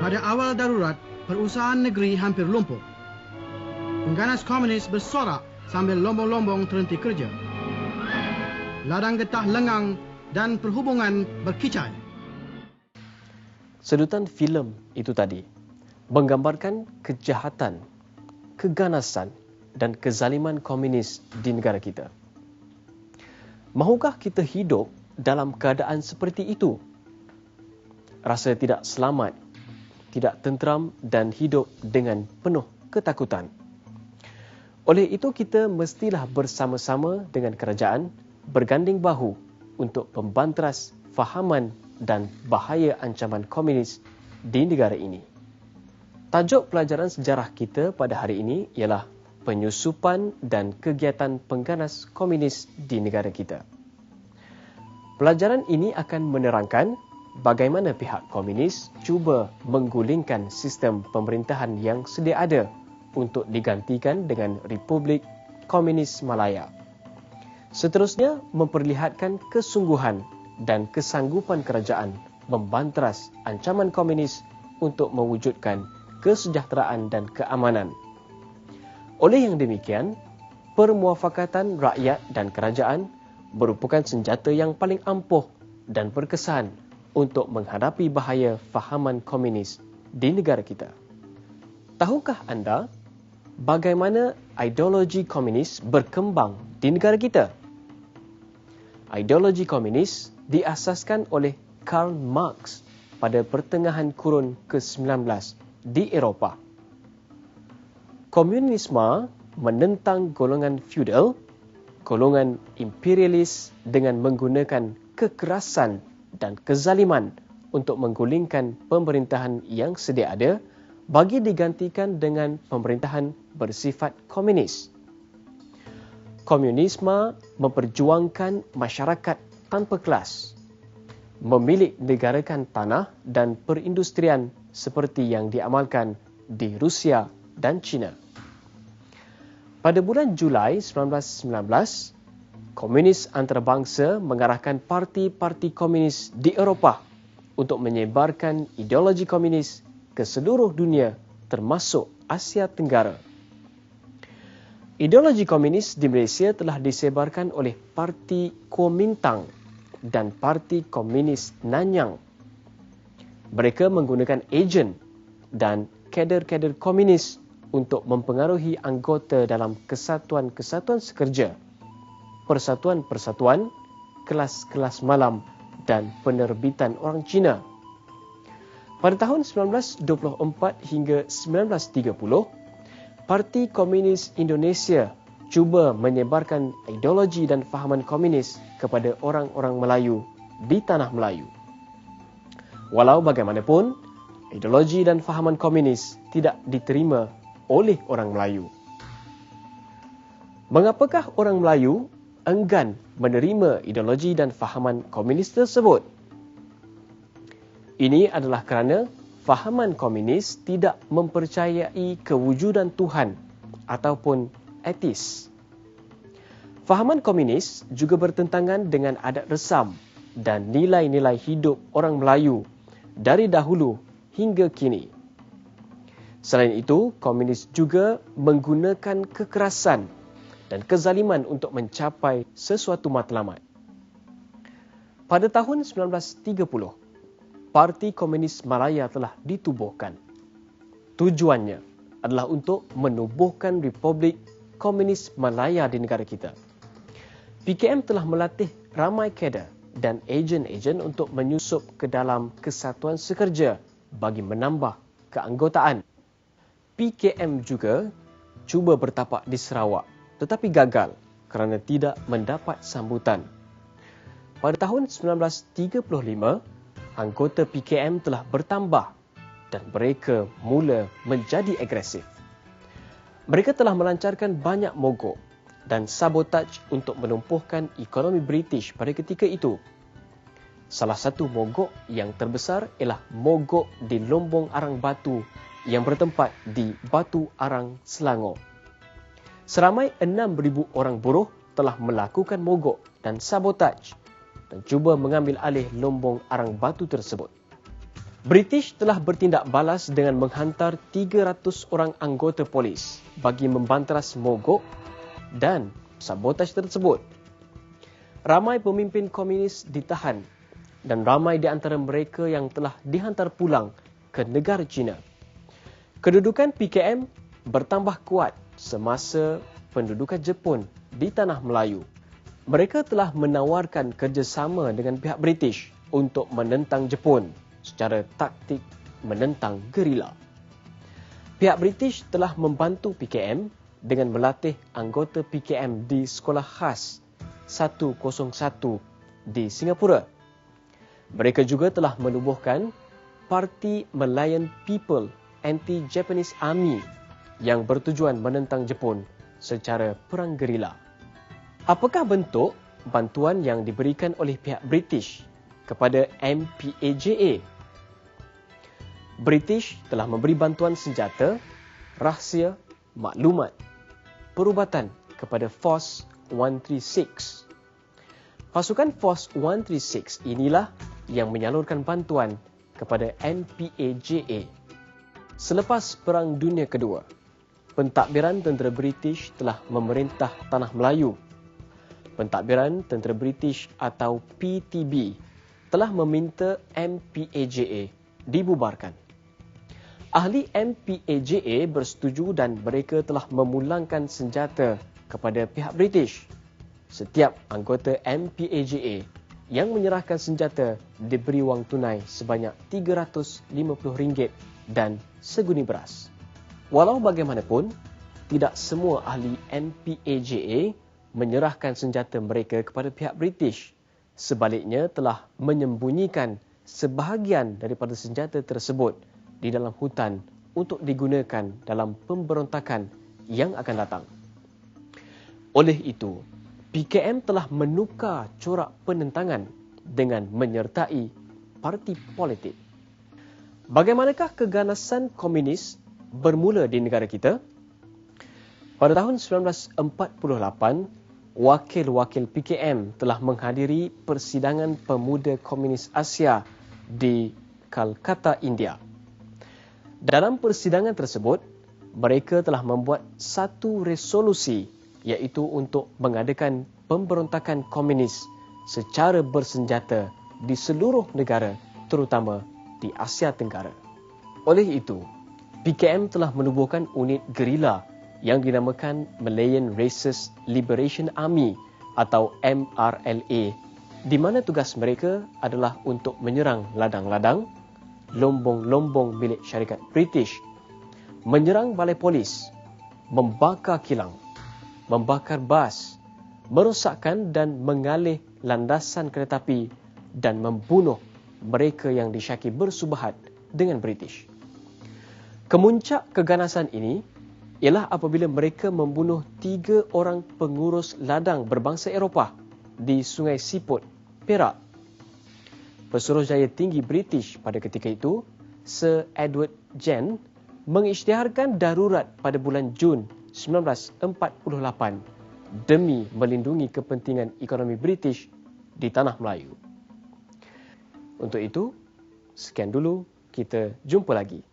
Pada awal darurat, perusahaan negeri hampir lumpuh. Pengganas komunis bersorak sambil lombong-lombong terhenti kerja. Ladang getah lengang dan perhubungan berkicai. Sedutan filem itu tadi menggambarkan kejahatan, keganasan dan kezaliman komunis di negara kita. Mahukah kita hidup dalam keadaan seperti itu? Rasa tidak selamat, tidak tenteram dan hidup dengan penuh ketakutan. Oleh itu kita mestilah bersama-sama dengan kerajaan berganding bahu untuk membanteras fahaman dan bahaya ancaman komunis di negara ini. Tajuk pelajaran sejarah kita pada hari ini ialah penyusupan dan kegiatan pengganas komunis di negara kita. Pelajaran ini akan menerangkan bagaimana pihak komunis cuba menggulingkan sistem pemerintahan yang sedia ada untuk digantikan dengan Republik Komunis Malaya. Seterusnya, memperlihatkan kesungguhan dan kesanggupan kerajaan membanteras ancaman komunis untuk mewujudkan kesejahteraan dan keamanan. Oleh yang demikian, permuafakatan rakyat dan kerajaan merupakan senjata yang paling ampuh dan berkesan untuk menghadapi bahaya fahaman komunis di negara kita. Tahukah anda bagaimana ideologi komunis berkembang di negara kita? Ideologi komunis diasaskan oleh Karl Marx pada pertengahan kurun ke-19 di Eropah. Komunisme menentang golongan feudal, golongan imperialis dengan menggunakan kekerasan dan kezaliman untuk menggulingkan pemerintahan yang sedia ada bagi digantikan dengan pemerintahan bersifat komunis. Komunisme memperjuangkan masyarakat tanpa kelas, memilik negarakan tanah dan perindustrian seperti yang diamalkan di Rusia dan China. Pada bulan Julai 1919, komunis antarabangsa mengarahkan parti-parti komunis di Eropah untuk menyebarkan ideologi komunis ke seluruh dunia termasuk Asia Tenggara. Ideologi komunis di Malaysia telah disebarkan oleh Parti Kuomintang dan Parti Komunis Nanyang. Mereka menggunakan ejen dan kader-kader komunis untuk mempengaruhi anggota dalam kesatuan-kesatuan sekerja, persatuan-persatuan, kelas-kelas malam dan penerbitan orang Cina. Pada tahun 1924 hingga 1930, Parti Komunis Indonesia cuba menyebarkan ideologi dan fahaman komunis kepada orang-orang Melayu di tanah Melayu. Walau bagaimanapun, ideologi dan fahaman komunis tidak diterima oleh orang Melayu. Mengapakah orang Melayu enggan menerima ideologi dan fahaman komunis tersebut? Ini adalah kerana fahaman komunis tidak mempercayai kewujudan Tuhan ataupun etis. Fahaman komunis juga bertentangan dengan adat resam dan nilai-nilai hidup orang Melayu dari dahulu hingga kini. Selain itu, komunis juga menggunakan kekerasan dan kezaliman untuk mencapai sesuatu matlamat. Pada tahun 1930, Parti Komunis Malaya telah ditubuhkan. Tujuannya adalah untuk menubuhkan Republik Komunis Malaya di negara kita. PKM telah melatih ramai kader dan ejen-ejen untuk menyusup ke dalam kesatuan sekerja bagi menambah keanggotaan. PKM juga cuba bertapak di Sarawak tetapi gagal kerana tidak mendapat sambutan. Pada tahun 1935, anggota PKM telah bertambah dan mereka mula menjadi agresif. Mereka telah melancarkan banyak mogok dan sabotaj untuk melumpuhkan ekonomi British pada ketika itu. Salah satu mogok yang terbesar ialah mogok di Lombong Arang Batu yang bertempat di Batu Arang, Selangor. Seramai 6,000 orang buruh telah melakukan mogok dan sabotaj dan cuba mengambil alih Lombong Arang Batu tersebut. British telah bertindak balas dengan menghantar 300 orang anggota polis bagi membanteras mogok dan sabotaj tersebut. Ramai pemimpin komunis ditahan dan ramai di antara mereka yang telah dihantar pulang ke negara China. Kedudukan PKM bertambah kuat semasa pendudukan Jepun di Tanah Melayu. Mereka telah menawarkan kerjasama dengan pihak British untuk menentang Jepun secara taktik menentang gerila. Pihak British telah membantu PKM dengan melatih anggota PKM di Sekolah Khas 101 di Singapura. Mereka juga telah menubuhkan Parti Malayan People Anti-Japanese Army yang bertujuan menentang Jepun secara perang gerila. Apakah bentuk bantuan yang diberikan oleh pihak British kepada MPAJA? British telah memberi bantuan senjata, rahsia, maklumat, perubatan kepada Force 136. Pasukan Force 136 inilah yang menyalurkan bantuan kepada MPAJA. Selepas Perang Dunia Kedua, pentadbiran tentera British telah memerintah Tanah Melayu. Pentadbiran tentera British atau PTB telah meminta MPAJA dibubarkan. Ahli MPAJA bersetuju dan mereka telah memulangkan senjata kepada pihak British. Setiap anggota MPAJA yang menyerahkan senjata diberi wang tunai sebanyak RM350 dan seguni beras. Walau bagaimanapun, tidak semua ahli MPAJA menyerahkan senjata mereka kepada pihak British. Sebaliknya telah menyembunyikan sebahagian daripada senjata tersebut di dalam hutan untuk digunakan dalam pemberontakan yang akan datang. Oleh itu, PKM telah menukar corak penentangan dengan menyertai parti politik. Bagaimanakah keganasan komunis bermula di negara kita? Pada tahun 1948, wakil-wakil PKM telah menghadiri persidangan pemuda komunis Asia di Kolkata, India. Dalam persidangan tersebut, mereka telah membuat satu resolusi iaitu untuk mengadakan pemberontakan komunis secara bersenjata di seluruh negara, terutama di Asia Tenggara. Oleh itu, PKM telah menubuhkan unit gerila yang dinamakan Malayan Races Liberation Army atau MRLA, di mana tugas mereka adalah untuk menyerang ladang-ladang, lombong-lombong milik syarikat British, menyerang balai polis, membakar kilang, membakar bas, merosakkan dan mengalih landasan keretapi dan membunuh mereka yang disyaki bersubahat dengan British. Kemuncak keganasan ini ialah apabila mereka membunuh 3 orang pengurus ladang berbangsa Eropah di Sungai Siput, Perak. Pesuruhjaya tinggi British pada ketika itu, Sir Edward Gen, mengisytiharkan darurat pada bulan Jun 1948 demi melindungi kepentingan ekonomi British di Tanah Melayu. Untuk itu, sekian dulu, kita jumpa lagi.